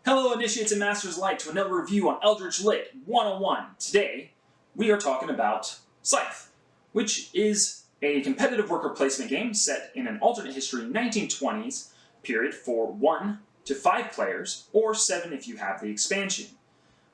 Hello Initiates and Masters alike to another review on Eldritch Lit 101. Today, we are talking about Scythe, which is a competitive worker placement game set in an alternate history 1920s period for 1 to 5 players, or 7 if you have the expansion.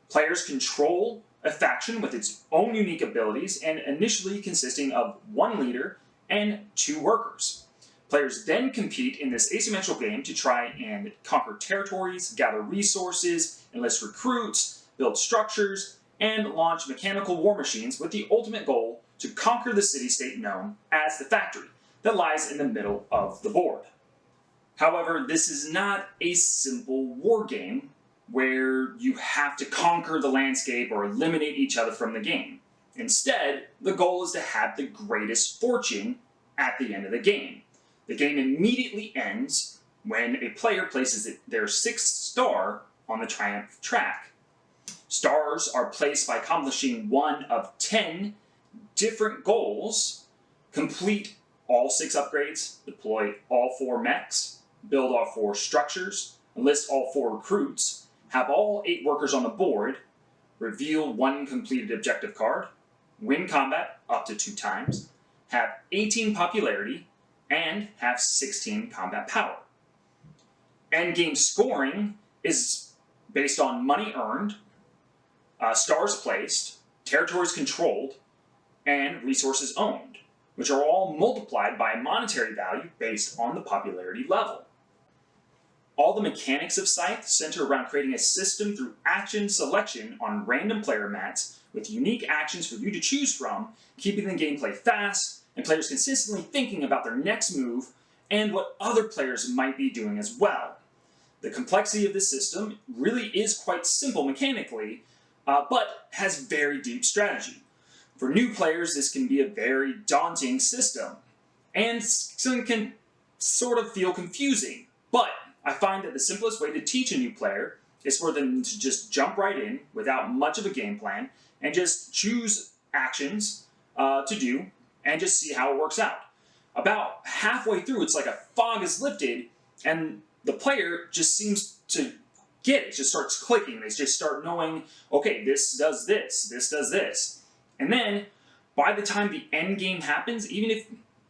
Players control a faction with its own unique abilities and initially consisting of 1 leader and 2 workers. Players then compete in this asymmetrical game to try and conquer territories, gather resources, enlist recruits, build structures, and launch mechanical war machines with the ultimate goal to conquer the city-state known as the Factory that lies in the middle of the board. However, this is not a simple war game where you have to conquer the landscape or eliminate each other from the game. Instead, the goal is to have the greatest fortune at the end of the game. The game immediately ends when a player places their 6th star on the triumph track. Stars are placed by accomplishing one of 10 different goals: complete all 6 upgrades, deploy all 4 mechs, build all 4 structures, enlist all 4 recruits, have all 8 workers on the board, reveal 1 completed objective card, win combat up to 2 times, have 18 popularity, and have 16 combat power. Endgame scoring is based on money earned, stars placed, territories controlled, and resources owned, which are all multiplied by a monetary value based on the popularity level. All the mechanics of Scythe center around creating a system through action selection on random player mats with unique actions for you to choose from, keeping the gameplay fast, and players consistently thinking about their next move and what other players might be doing as well. The complexity of this system really is quite simple mechanically, but has very deep strategy. For new players, this can be a very daunting system, and some can sort of feel confusing, but I find that the simplest way to teach a new player is for them to just jump right in without much of a game plan and just choose actions to do and just see how it works out. About halfway through, it's like a fog is lifted and the player just seems to get it. It just starts clicking. They just start knowing, okay, this does this, this does this. And then by the time the end game happens, even if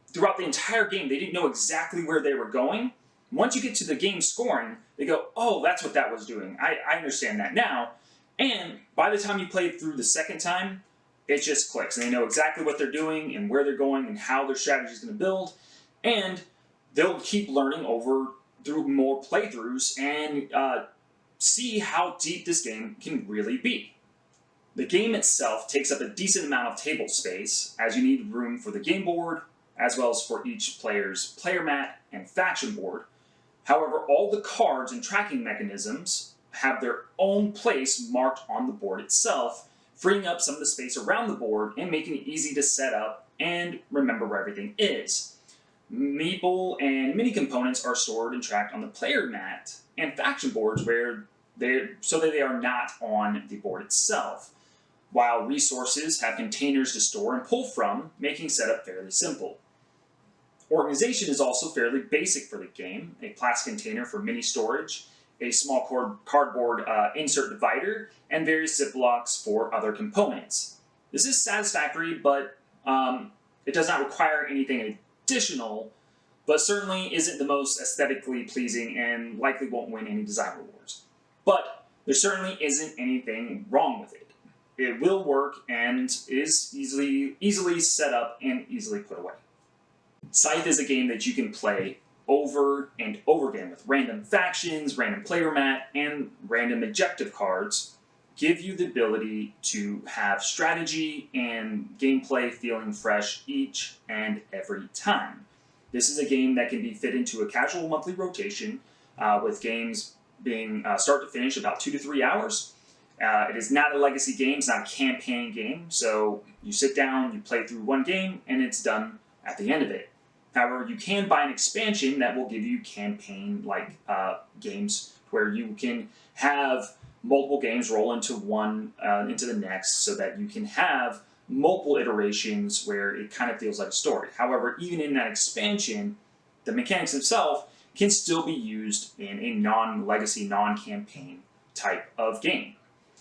throughout the entire game they didn't know exactly where they were going, once you get to the game scoring, they go, oh, that's what that was doing. I understand that now. And by the time you play it through the second time, it just clicks. And they know exactly what they're doing and where they're going and how their strategy is going to build. And they'll keep learning through more playthroughs and see how deep this game can really be. The game itself takes up a decent amount of table space, as you need room for the game board, as well as for each player's player mat and faction board. However, all the cards and tracking mechanisms have their own place marked on the board itself, freeing up some of the space around the board and making it easy to set up and remember where everything is. Meeple and mini components are stored and tracked on the player mat and faction boards so that they are not on the board itself, while resources have containers to store and pull from, making setup fairly simple. Organization is also fairly basic for the game: a plastic container for mini storage, a small cardboard insert divider, and various ziplocs for other components. This is satisfactory, but it does not require anything additional, but certainly isn't the most aesthetically pleasing and likely won't win any design awards. But there certainly isn't anything wrong with it. It will work and is easily set up and easily put away. Scythe is a game that you can play over and over again with random factions, random player mat, and random objective cards. Give you the ability to have strategy and gameplay feeling fresh each and every time. This is a game that can be fit into a casual monthly rotation, with games being start to finish about 2 to 3 hours. It is not a legacy game, it's not a campaign game, so you sit down, you play through one game, and it's done at the end of it. However, you can buy an expansion that will give you campaign-like games where you can have multiple games roll into the next, so that you can have multiple iterations where it kind of feels like a story. However, even in that expansion, the mechanics themselves can still be used in a non-legacy, non-campaign type of game.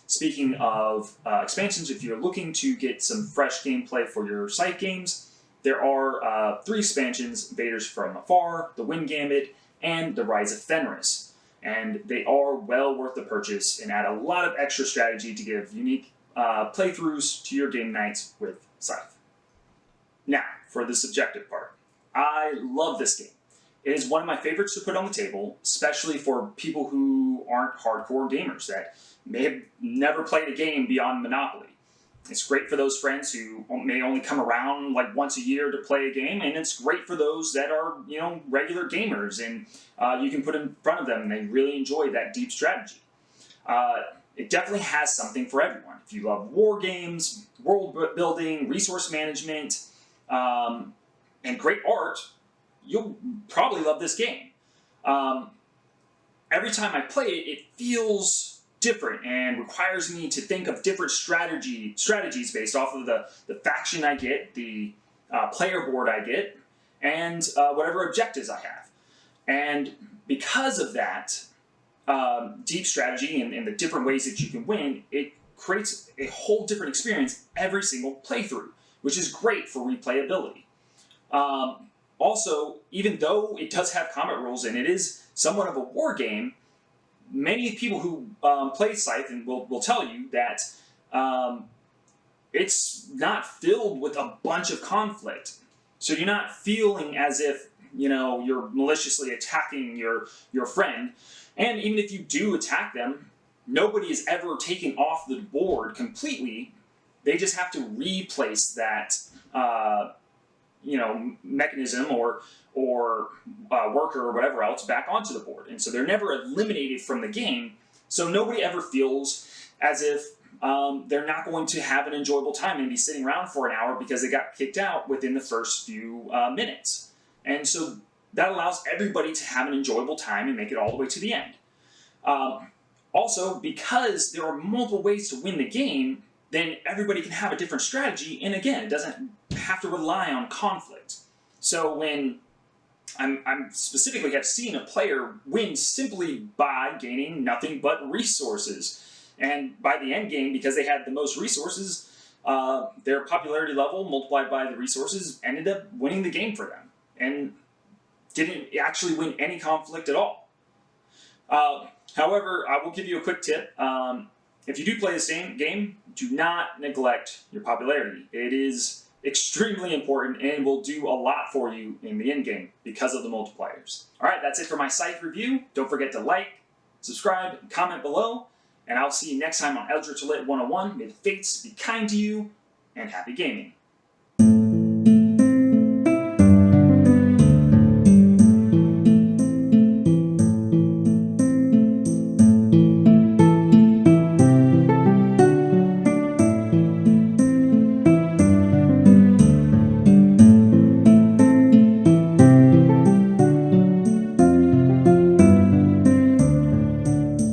Speaking of expansions, if you're looking to get some fresh gameplay for your Scythe games, there are 3 expansions: Invaders from Afar, The Wind Gambit, and The Rise of Fenris. And they are well worth the purchase and add a lot of extra strategy to give unique playthroughs to your game nights with Scythe. Now, for the subjective part. I love this game. It is one of my favorites to put on the table, especially for people who aren't hardcore gamers that may have never played a game beyond Monopoly. It's great for those friends who may only come around like once a year to play a game, and it's great for those that are, regular gamers, and you can put it in front of them and they really enjoy that deep strategy. It definitely has something for everyone. If you love war games, world building, resource management, and great art, you'll probably love this game. Every time I play it, it feels different and requires me to think of different strategies based off of the faction I get, the player board I get, and whatever objectives I have. And because of that deep strategy and the different ways that you can win, it creates a whole different experience every single playthrough, which is great for replayability. Also, even though it does have combat rules and it is somewhat of a war game, many people who play Scythe and will tell you that it's not filled with a bunch of conflict. So you're not feeling as if you're maliciously attacking your friend. And even if you do attack them, nobody is ever taken off the board completely. They just have to replace that mechanism or worker or whatever else back onto the board. And so they're never eliminated from the game, so nobody ever feels as if they're not going to have an enjoyable time and be sitting around for an hour because they got kicked out within the first few minutes. And so that allows everybody to have an enjoyable time and make it all the way to the end. Also, because there are multiple ways to win the game, then everybody can have a different strategy, and again, it doesn't have to rely on conflict. So when I'm specifically have seen a player win simply by gaining nothing but resources, and by the end game, because they had the most resources, their popularity level multiplied by the resources ended up winning the game for them, and didn't actually win any conflict at all. However, I will give you a quick tip. If you do play the same game, do not neglect your popularity. It is extremely important and will do a lot for you in the end game because of the multipliers. Alright, that's it for my Scythe review. Don't forget to like, subscribe, and comment below, and I'll see you next time on Eldritch Lit 101. May the fates be kind to you, and happy gaming.